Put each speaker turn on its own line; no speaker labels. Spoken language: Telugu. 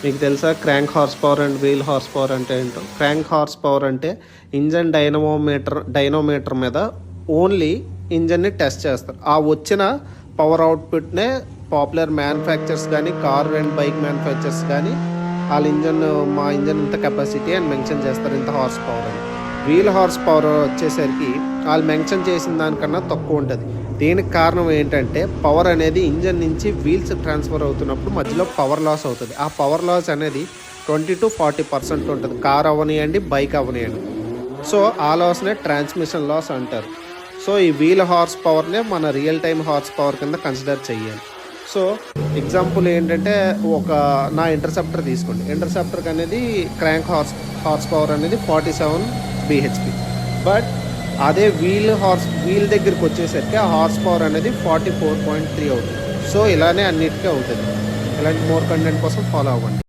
మీకు తెలుసా crank horse power and wheel horse power అంటే ఏంటో? క్రాంక్ హార్స్ పవర్ అంటే ఇంజన్ డైనోమీటర్ మీద ఓన్లీ ఇంజన్ని టెస్ట్ చేస్తారు. ఆ వచ్చిన పవర్ అవుట్పుట్నే పాపులర్ మ్యానుఫ్యాక్చర్స్ కానీ కార్ అండ్ బైక్ మ్యానుఫ్యాక్చర్స్ కానీ వాళ్ళ మా ఇంజన్ ఇంత కెపాసిటీ అని మెన్షన్ చేస్తారు, ఇంత హార్స్ పవర్ అని. వీల్ హార్స్ పవర్ వచ్చేసరికి వాళ్ళు మెన్షన్ చేసిన దానికన్నా తక్కువ ఉంటుంది. దీనికి కారణం ఏంటంటే పవర్ అనేది ఇంజన్ నుంచి వీల్స్ ట్రాన్స్ఫర్ అవుతున్నప్పుడు మధ్యలో పవర్ లాస్ అవుతుంది. ఆ పవర్ లాస్ అనేది 20 to 40% ఉంటుంది, కార్ అవనియండి బైక్ అవనియండి. సో ఆ లాస్నే ట్రాన్స్మిషన్ లాస్ అంటారు. సో ఈ వీల్ హార్స్ పవర్నే మన రియల్ టైమ్ హార్స్ పవర్ కింద కన్సిడర్ చేయాలి. సో ఎగ్జాంపుల్ ఏంటంటే నా ఇంటర్సెప్టర్ తీసుకోండి. ఇంటర్సెప్టర్కి అనేది క్రాంక్ హార్స్ పవర్ అనేది 47 bhp. బట్ అదే వీల్ దగ్గరికి వచ్చేసరికి ఆ హార్స్ పవర్ అనేది 44.3 అవుతుంది. సో ఇలానే అన్నిటికీ అవుతుంది. ఇలాంటి మోర్ కంటెంట్ కోసం ఫాలో అవ్వండి.